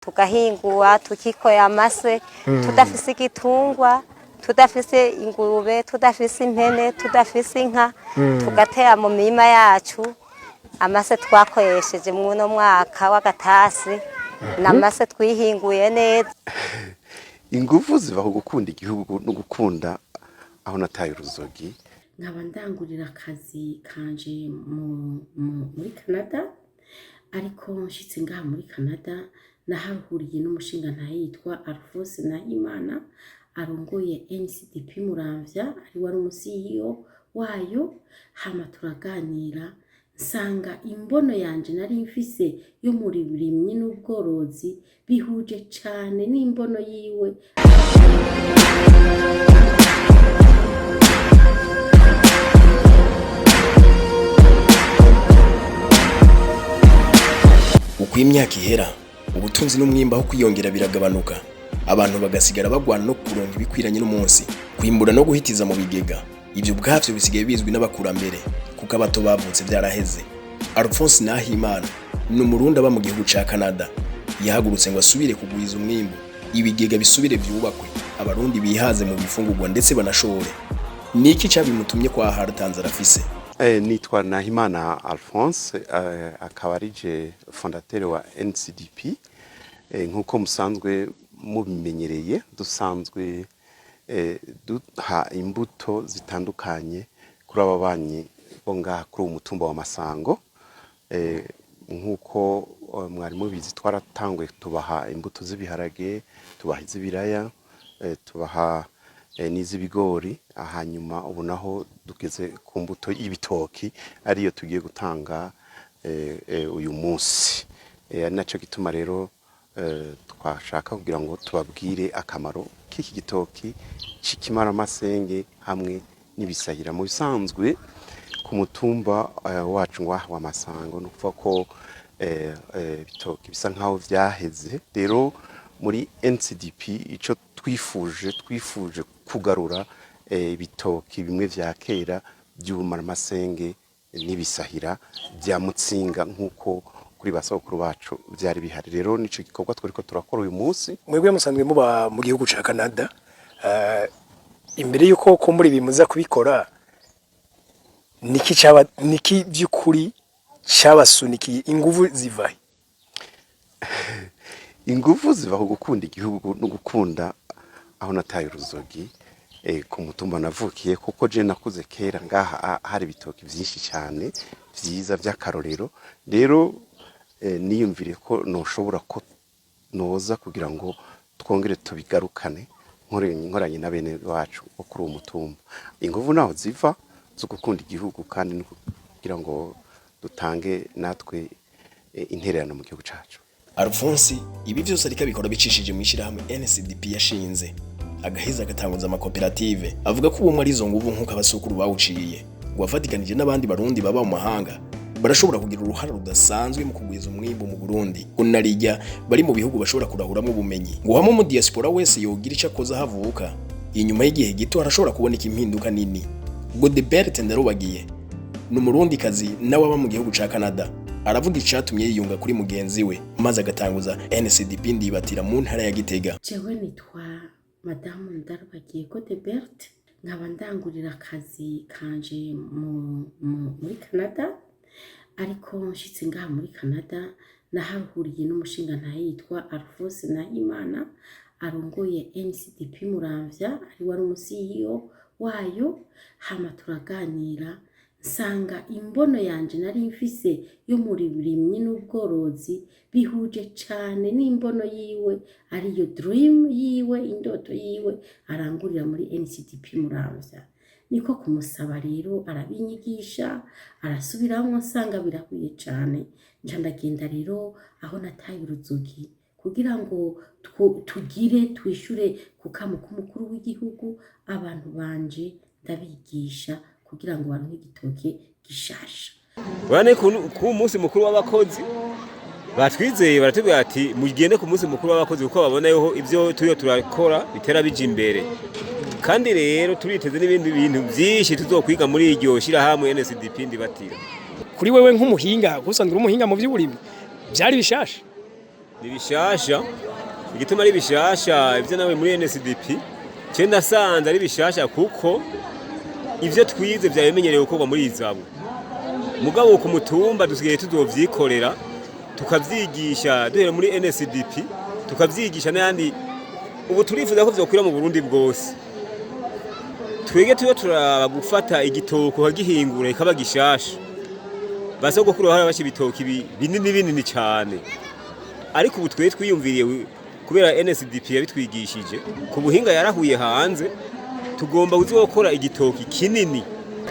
tugahingura tukikoya amase tudafise igitungwa tudafise ingurube tudafise impene tudafise inka tugatera mu mirima yacu amase twakoresheje mu no mwaka w'agatasi namase twihinguye neza. Ingufu ziva ku gukunda igihugu no gukunda aho nataye uruzogi. Nkaba ndangurira akazi kanje muri Canada, ariko nshitse ngaha muri Canada nahahuriye n'umushinga ntayitwa Alphonse Nahimana arongoye NCDP Muramvya, ari wari umusiyo wayo. Hama turaganira nsanga imbono yanje nari mfise yo muri burimyi n'ubworozi bihuje cane n'imbono yiwe. Uko imyaka ihera ubutunzi n'umwimba aho kwiyongera biragabanuka, abantu bagasigara bagwana no kuronka ibikwiranye n'umunsi, kwimbura no guhitiza mu bigega. Ibyo bwavyo bisigaye bizwi n'abakurambere kuko abato bavutse byaraheze. Alphonse Nahimana ni umurundi aba mu gihugu ca Canada, yahagurutse ngo asubire kugwiza umwimbu, ibigega bisubire byubakwe, abarundi bihaze mu bifungurwa ndetse banashore. Niki cabimutumye kwa haratanze arafise? Nitwa Nahimana Alphonse, akaba arije fondateur wa NCDP. Nkuko musanzwe mubimenyereye, dusanzwe duha imbuto zitandukanye kuri ababanyi bo ngaha kuri umutumba wa Masango. Nkuko mwari mubizi twaratangwe tubaha imbuto z'ibiharage, tubaha iz'ibiraya, tubaha n'iz'ibigori. Hanyuma ubu naho dugeze ku mbuto y'ibitoki ariyo tugiye gutanga uyu munsi. Naco gituma rero twashaka kugira ngo tubabwire akamaro k'iki gitoki cikimara masenge hamwe n'ibisahira. Mu bisanzwe ku mutumba wacu wa Masango nukuvuga ko bitoki bisa nkaho vyaheze. Rero muri NCDP ico twifuje kugarura ibitoki bimwe vya kera by'ubumara masenge n'ibisahira bya Mutsinga nkuko kuri basokuru bacu byari bihari. Rero nico gikorwa tweriko turakora uyu munsi. Mwebwe musanzwe muba mu gihugu ca Canada, imbere yuko ko muri bimuza kubikora niki byukuri cyabasunikiye ingufu zivahe? Ingufu ziva ku gukunda igihugu no gukunda aho nataye uruzogi. Ku mutumba navukiye kuko je nakuze kera ngaha hari bitoki byinshi cyane byiza by'akarorero. Rero niyumvire ko noshobora ko noza kugira ngo twongere tubigarukane nkoranye na bene wacu bo kuri umutumba. Ingufu naho ziva zo gukunda igihugu kandi no kugira ngo dutange natwe intererano mu gihugu cacu. Alphonse ibi byose ariko bikora bicishije mu ishirahamwe NCDP yashinze, agaheza agatanguza amakoperative. Avuga ko ubumwe ari zo nguvu nkuko abasukuru bawuciye, ngo afatikanije n'abandi barundi baba mu mahanga barashobora kugira uruhara rudasanzwe mu kugwiza umwimbo mu Burundi. Kunarijya bari mu bihugu bashobora kurahuramwo ubumenyi, ngo hamwe mu diaspora wese yogira ico akoza havuka, inyuma y'igihe gito arashobora kuboneka impinduka nini. Godebert Ndarubagiye ni umurundi kazi nawe aba mu gihugu ca Canada, aravuga icatumye yiyunga kuri mugenzi we maze agatanguza NCDP Ndibatira mu ntara ya Gitega. Jewe nitwa Madame Ndarubagiye Godebert, nkaba ndangurira akazi kanje muri Canada, ariko nshitse ngaha muri Canada nahahuriye n'umushinga ntayitwa Alphonse Nahimana arongoye NCDP Muramvya, ari wari umusiyo wayo. Hama turaganira nsanga imbono yanje nari mfise yo muri burimyi n'ubworozi bihuje cane n'imbono yiwe, ariyo dream yiwe, indoto yiwe arangurira muri NCDP Muramvya. Niko kumusaba rero arabinyigisha, arasubiramwo nsanga birahuye cane. Nca ndagenda rero aho nataye uruzogi kugira ngo twishure kukamo k'umukuru w'igihugu. Abantu banje ndabigisha kugira ngo baronke igitoke gishasha. Bane ku munsi mukuru w'abakozi batwizeye baratubwira ati mugende ku munsi mukuru w'abakozi kuko babona yoho ivyo turakora bitera bije imbere. Kandi rero turiteze n'ibindi bintu byinshi tuzokwiga muri iryo shirahamwe NCDP Ndibatira. Kuri wewe nk'umuhinga, gusanzwe umuhinga mu by'uburimi, byari bishasha? ni bishasha igituma ari bishasha ivyo nawe muri NSDP cye nasanze ari bishasha kuko ivyo twize vyabimenyerewe gukorwa muri izabu mugabo ku mutumba dusigaye tuzovyikorera tukavyigisha duhere muri NSDP tukavyigisha n'andi ubu turifuza ko vyokwira mu Burundi bwose twege tuyo turaba gufata igitoko kagihingura ikaba gishasha basoko kuri hari bashi bitoki binini cyane ariko ubu twe twiyumviriye kubera NSDP yabitwigishije ku buhinga yarahuye hanze tugomba uzokora igitoki kinini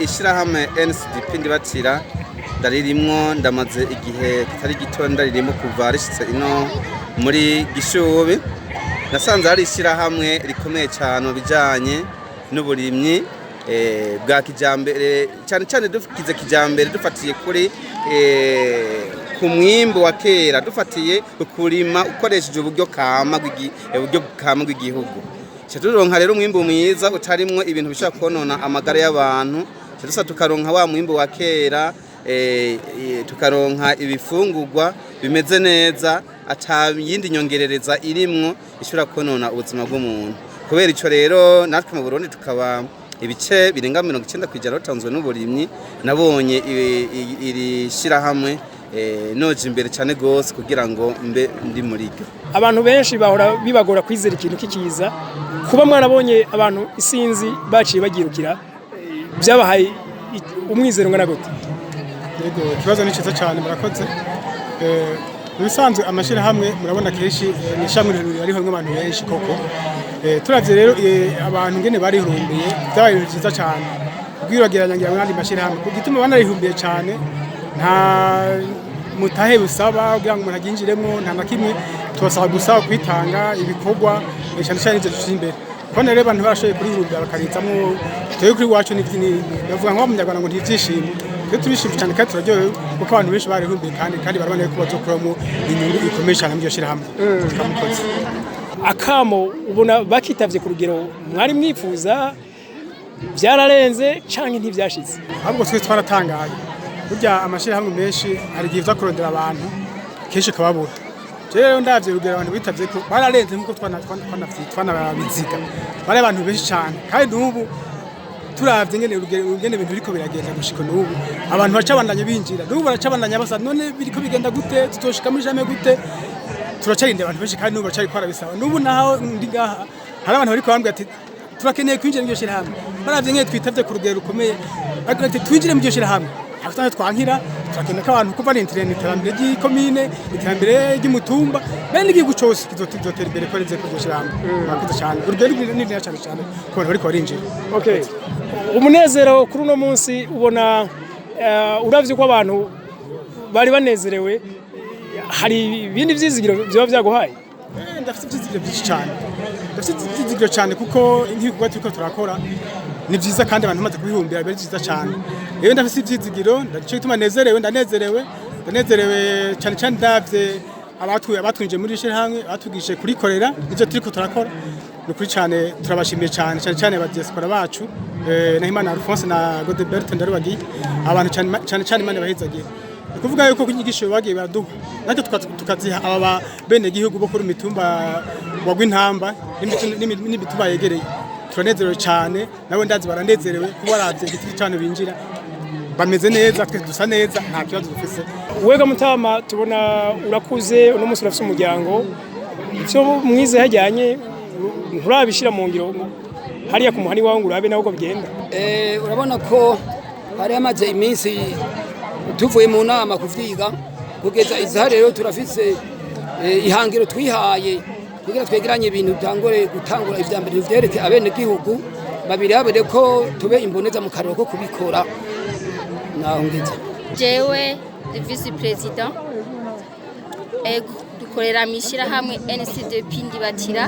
ishirahamwe NSDP ndibatira ndaririmwo ndamaze igihe kitari gito ndaririmo kuva rishitse ino muri Gishubi nasanze hari ishirahamwe rikomeye cyane bijanye n'uburimyi bwa kijambere cyane dufikize kijambere dufatiye kuri ku mwimbo wa kera dufatiye kurima ukoresheje uburyo kama bw'igihugu turonka rero umwimbo mwiza utarimwo ibintu bishaka konona amagara y'abantu dusa tukaronka wa mwimbo wa kera tukaronka ibifungurwa bimeze neza atayindi nyongerereza irimwo ishobora konona ubuzima bw'umuntu kubera ico rero natwe mu Burundi tukaba ibice birenga 90% batanzwe n'uburimyi nabonye iri shirahamwe noje imbere cyane gose kugira ngo mbe ndi muri ryo abantu benshi bahora bibagora kwizera ikintu kikiza kuba mwarabonye abantu isinzi baciye bagirukira byabahaye umwizero ngana gute yego kibazo ni cyiza cyane murakoze bisanzwe amashirahamwe murabona keshi nishamwe ariho nk'abantu benshi koko turavye rero abantu ngene barihumbiye byabaye byiza cyane ubwirageranya ngira mwandi mashirahamwe kugituma banarihumbiye cyane nta mutahe busaba kugira ngo umuntu aginjiremo nta nakimwe tubasaba gusa kwitanga ibikorwa cyane cyane ivyo dushira imbere kone rero abantu barashoye kurihumbira bakarizamwo twe kuri wacu ni bavuga ngo umunyarwanda ngo ntivyishime twe turishimye cyane kandi turaryohewe kuko abantu benshi barihumbiye kandi barabona ko bazokuramo inyungu ikomeye cyane mu shira hamwe twamukoze akamo ubona bakitavye ku rugero mwari mwifuza byararenze canke ntivyashize ahubwo twe twaratangaye burya amashirahamwe menshi hari gihe zakurondera abantu kenshi kababura rero ndavye rugero abantu bitavye ko bararenze nkuko twanabiziga bari abantu benshi cyane kandi n'ubu turavye ngene ibintu biriko biragenda gushika n'ubu abantu bacabandanye binjira n'ubu baracabandanya basa none biriko bigenda gute tutoshika muri jamwe gute turacarinde abantu benshi kandi n'ubu bacari kwarabisaba n'ubu naho ndi ngaha hari abantu bariko bambwira ati turakeneye kwinjira mu shira hamwe baravye ngene twitavye ku rugero rukomeye bagira ati twinjire mu shira hamwe afitanye twankira turakeneye ko abantu kuva n'internet iterambere ry'ikomine iterambere ry'umutumba bene igihugu cyose kizotera imbere ko reze kushira hamwe murakoze cyane urugero ni cyane cyane ko bariko barinjira okay umunezero kuri uno munsi ubona uravye ko abantu bari banezerewe hari ibindi vyizigiro byo byaguhaye ndafite ivyizigiro byinshi cyane ndafite ivyizigiro cyane kuko nk'ibigwa turiko turakora ni byiza kandi abantu bamaze kubihumbira bari byiza cyane rero ndafite ivyizigiro ndaciye gutuma ndanezerewe cyane cyane ndavye abatwinje muri shira hamwe batugishije kurikorera ivyo turiko turakora nukuri cyane turabashimiye cyane ba diaspora bacu Nahimana Alphonse na Godebert Ndarubagiye abantu cyane Imana bahezagiye kuvuga yuko kunyigisho bagiye baraduha natwe tukaziha aba bene gihugu bo kuri mitumba wa Gwintamba n'imitumba yegereye turanezerewe cyane nawe ndazi baranezerewe kuba baravye igiti cyane binjira bameze neza twe dusa neza nta kibazo dufise wega Mutama tubona urakuze uno munsi urafise umuryango cyo mwize hajyanye nturabishira mu ngiro hariya ku muhani wawe ngo urabe naho bigenda urabona ko hari amaze iminsi tuvuye mu nama kuvyiga kugeza izaha rero turafise ihangiro twihaye kugira twegeranye ibintu byangore gutangura ivyambere vyereke abene gihugu babiri habere ko tube imboneza mu karoko kubikora naho ngeze jewe vice president dukorera mishira hamwe NSDP ndibatira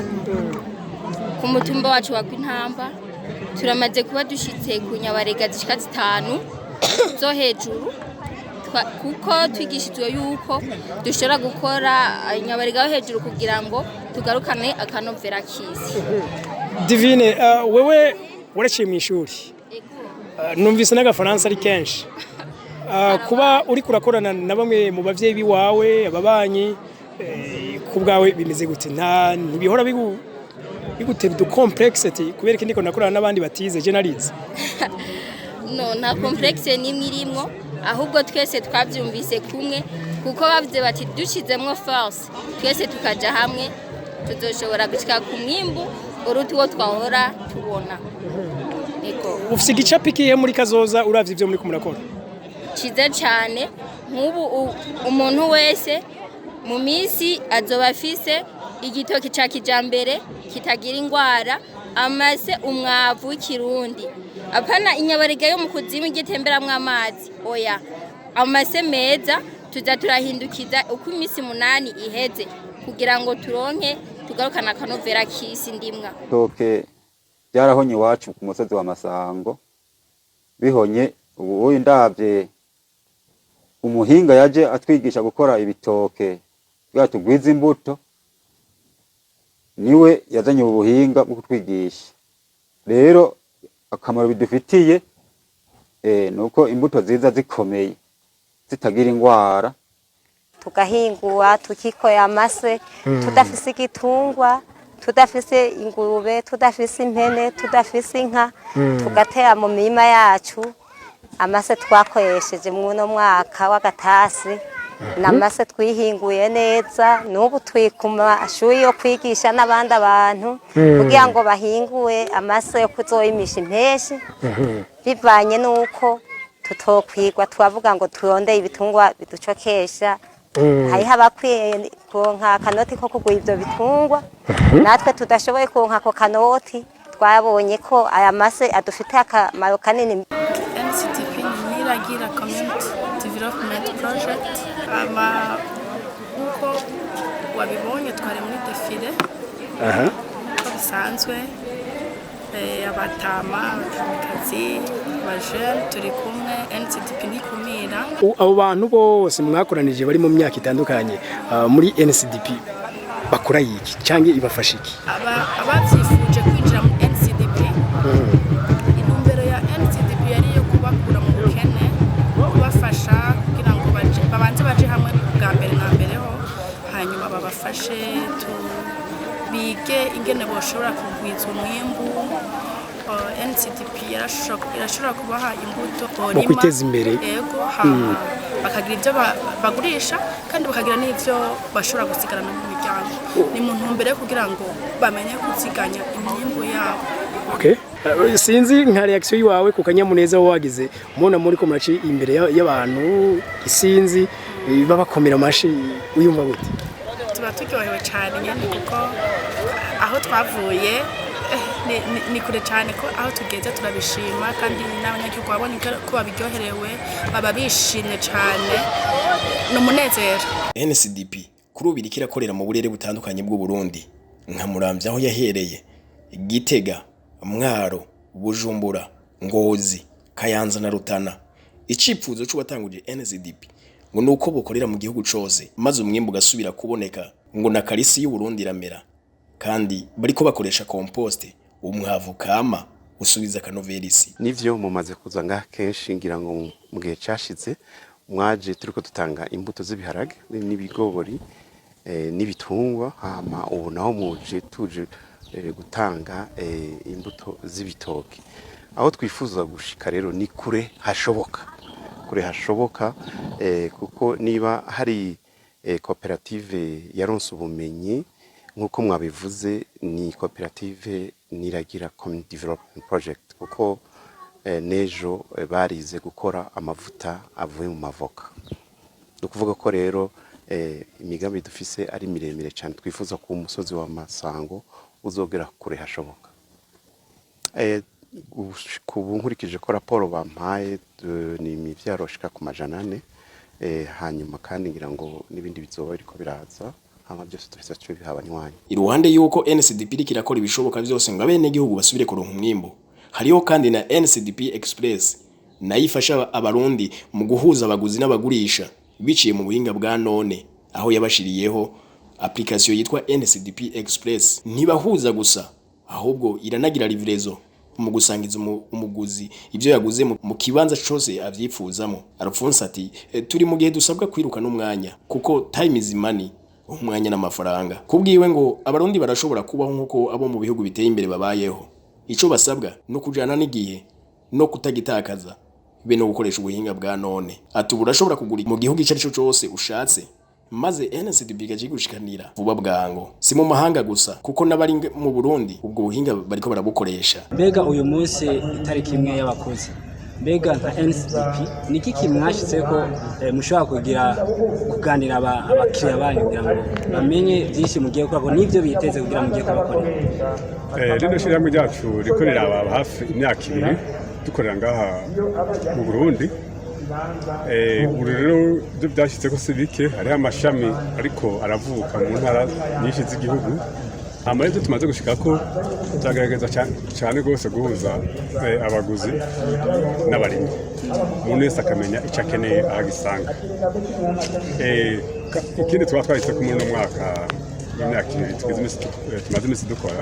ku mutumba wacu wa Gwintamba turamaze kuba dushitse ku nyabarega zishika 5 zo hejuru kuko twigishijwe yuko dushobora gukora nyabarega yo hejuru kugira ngo tugarukane akanovera kisi. Divine wewe waraciye mu ishuri numvise n'agafaransa ari kenshi kuba uri kurakorana na bamwe mu bavyeyi biwawe ababanyi ku bwawe bimeze gute ntibihora bigutera du complexity kubera ko ndiko nakorana n'abandi batize je narize no nta complexe nimwe irimo ahubwo twese twabyumvise kumwe kuko bavuze bati dushizemwo force twese tukaja hamwe tuzoshobora gushika ku mwimbu uruti wo twahora tubona eko ufise igicapi kihe muri kazoza uravye ivyo muri kumurakora ciza cyane nk'ubu umuntu wese mu minsi azoba afise igitoki ca kijambere kitagira ingwara amase umwavu w'ikirundi apana inyabarega yo mu kuzimu igitemberamwe amazi oya amase meza tuza turahindukiza uko iminsi 8 iheze kugira ngo turonke tugarukana akanovera kisi ndimwa toke byarahonye iwacu ku musozi wa Masango bihonye ubu ndavye umuhinga yaje atwigisha gukora ibitoke bwatugwiza imbuto niwe yazanye ubuhinga bwo kutwigisha rero akamaro bidufitiye nuko imbuto ziza zikomeye zitagira ingwara tugahingura tukikoya amase tudafise igitungwa tudafise ingurube tudafise impene tudafise inka tugatera mu mirima yacu amase twakoresheje muno mwaka w'agatasi namase twihinguye neza n'ubu twikuma ashuri yo kwigisha n'abandi abantu kugira ngo bahinguye amase yo kuzoyimisha impeshi bivanye nuko tutokwigwa twavuga ngo turonde ibitungwa biducokesha hariho abakwiye konka akanoti ko kugura ivyo bitungwa natwe tudashoboye konka ako kanoti twabonye ko aya mase adufite akamaro kanini. NCDP Niragira Community Development Project uko wabibonye twari muri defile uko bisanzwe abatamakazi abajene turi kumwe NCDP ntikumira abo bantu bose mwakoranije bari mu myaka itandukanye muri NCDP bakora yiki cyangwa ibafasha iki abavyifuje kwinjira mu NCDP intumbero ya NCDP yari yo kubakura mu bukene kubafasha kugira ngo babanze baje hamwe bwa mbere na mbere ho hanyuma babafashe bige ingene boshobora kugwiza umwimbu NCDP irashobora kubaha imbuto no kwiteza imbere yego bakagira ibyo bagurisha kandi bakagira n'ibyo bashobora gusigarana mu miryango ni mu ntumbero kugira ngo bamenye kuziganya imyimbu yabo. Okay, sinzi nka reaction yawe ku kanyamuneza wagize mubona muri ko maci imbere y'abantu isinzi babakomera amashi uyumva gute? Tuba turyohewe cyane nyene kuko aho twavuye ni kure cyane ko aho tugeze turabishima kandi n'abanyagihugu babona ko babiryoherewe baba bishimye cyane n'umunezero. NCDP kuri ubiri kirakorera mu burere butandukanye bw'u Burundi nka Muramvya aho yahereye Gitega, Mwaro, Bujumbura, Ngozi, Kayanza na Rutana. Icipfuzo cy'ubatanguje NCDP ngo nuko bokorera mu gihugu cose maze umwimbu gasubira kuboneka ngo na karisi y'u Burundi iramera kandi bariko bakoresha compost umwavu kama usubiza kanoverisi. Nivyo mumaze kuza ngaha kenshi ngira ngo mu gihe cyashize mwaje turiko dutanga imbuto z'ibiharage n'ibigori n'ibitungwa hama ubu naho muje tuje gutanga imbuto z'ibitoki aho twifuza gushika rero ni kure hashoboka kuko niba hari koperative yaronse ubumenyi nkuko mwabivuze ni koperative Niragira Community Development Project kuko nejo barize gukora amavuta avuye mu mavoka dukuvuga ko rero imigambi dufise ari miremire cyane twifuza ku musozi wa Masango uzogera kure hashoboka. Kubu nkurikije ko raporo bampaye ni imivyaro shika ku majana 4 hanyuma kandi ngira ngo nibindi bizoba biriko biraza hama byose tufise cyo bihabanywanyi. Iruhande yuko NCDP kirakora ibishoboka byose ngo abene gihugu basubire kuronka umwimbo hariho kandi na NCDP Express nayifasha abarundi mu guhuza abaguzi n'abagurisha biciye mu buhinga bwa none aho yabashiriyeho application yitwa NCDP Express ntibahuza gusa ahubwo iranagira livrezo mu gusangiza umuguzi ibyo yaguze mu kibanza cyose avyipfuzamo. Alphonse ati turi mu gihe dusabwa kwiruka n'umwanya kuko time is money umwanya n'amafaranga. Kubwiwe ngo abarundi barashobora kubaho nkuko abo mu bihugu biteye imbere babayeho. Ico basabwa no kujana n'igihe no kutagitakaza be no gukoresha ubuhinga bwa none. Ati burashobora kugura mu gihugu icyo arico cyose ushatse maze NCDP gushikanira vuba bwango. Si mu mahanga gusa kuko n'abari mu Burundi ubwo buhinga bariko barabukoresha. Mbega uyu munsi itariki imwe y'abakozi, mbega nka NCDP niki kimwashitse ko mushobora kuganira abakiriya banyu kugira ngo bamenye byinshi mugiye gukora n'ivyo biteze kugira mugiye kubakora? Rino shirahamwe ryacu rikorera aba hafi imyaka 2 dukorera ngaha mu Burundi. Ubu rero byo byashyitse ko si bike, hariho amashami ariko aravuka mu ntara nyinshi z'igihugu. Amaherezo tumaze gushika ko tuzagerageza cyane rwose guhuza abaguzi n'abarimyi, umuntu wese akamenya icyo akeneye ahagisanga. Ikindi tuba twahise ko muri uno mwaka w'imyaka 2 tumaze iminsi dukora,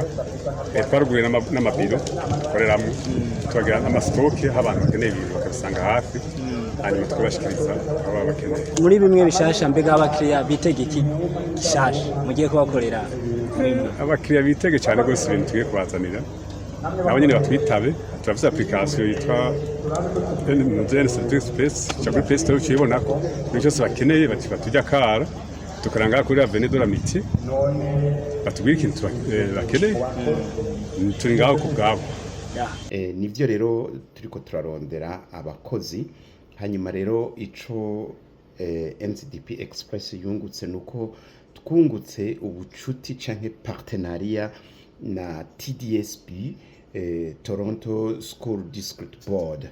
twaruguye n'amabiro dukoreramo, tubagira n'amasitoke aho abantu bakeneye ibintu bakabisanga hafi, hanyuma tukabashikiriza abo bakeneye. Muri bimwe bishasha, mbega abakiriya bitege iki gishasha mugiye kubakorera? Abakiriya bitege cyane rwose ibintu tugiye kubazanira, nabo nyine batwitabe. Turafite application yitwa NCDP Express, cyangwa Play Store, ukibona ko ibintu cyose bakeneye batujya kara tukaranga kuri Avenue de l'Amitié, batubwira ikintu bakeneye, turi ngaho ku bwabo. Nivyo rero turiko turarondera abakozi. Hanyuma rero ico NCDP Express yungutse nuko twungutse ubucuti canke partenariat na TDSB, Toronto School District Board.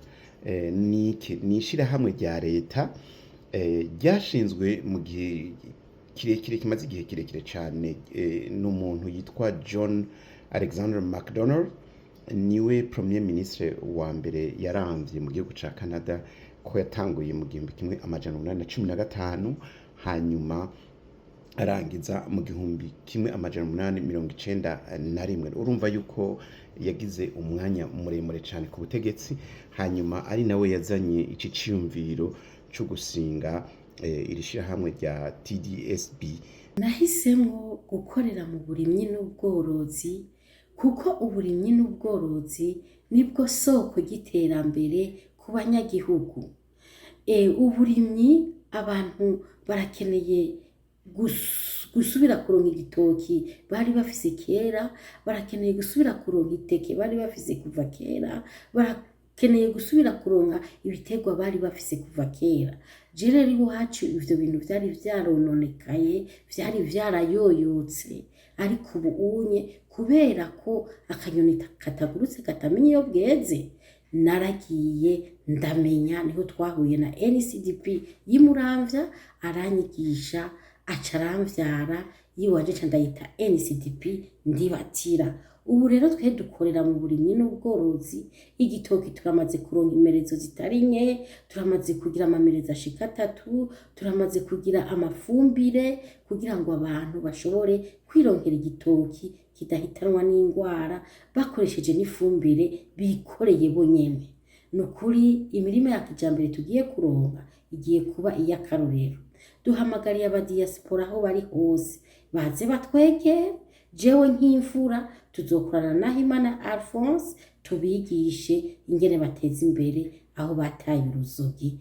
Ni ishirahamwe rya leta ryashinzwe mu gihe kirekire, kimaze igihe kirekire cyane, n'umuntu yitwa John Alexander MacDonald. Niwe Premier Ministre wa mbere yaramvye mu gihugu ca Canada, ko yatanguye mu 1815 hanyuma arangiza mu 1891. Urumva yuko yagize umwanya muremure cyane ku butegetsi, hanyuma ari nawe yazanye iki cyumviro cyo gusinga iri shirahamwe rya TDSB. Nahisemo gukorera mu burimyi n'ubworozi kuko uburimyi n'ubworozi nibwo soko y'iterambere ku banyagihugu. Uburimyi abantu barakeneye gusubira kuronka igitoki bari bafise kera, barakeneye gusubira kuronka iteke bari bafise kuva kera, barakeneye gusubira kuronka ibitegwa bari bafise kuva kera. Rero iwacu ivyo bintu vyari vyarononekaye, vyari vyarayoyotse, ariko ubu unye kubera ko akanyoni katagurutse katamenya iyo bweze, naragiye ndamenya, niho twahuye na NCDP y'Imuramvya aranyigisha, acaramvyara yiwanje ca ndayita NCDP Ndibatira. Ubu rero twe dukorera mu burimyi n'ubworozi. Igitoki turamaze kuronka imerezo zitari nke, turamaze kugira amamerezo ashika 3, turamaze kugira amafumbire kugira ngo abantu bashobore kwironkera igitoki kidahitanwa n'indwara bakoresheje n'ifumbire bikoreye bonyene. Nukuri imirima ya kijambere tugiye kuronka igiye kuba iyakarorero. Duhamagariye abadiaspora aho bari hose baze batwegere, jewe nk'imfura tuzokorana na Himana Alphonse tubigishe ingene bateza imbere aho bataye uruzogi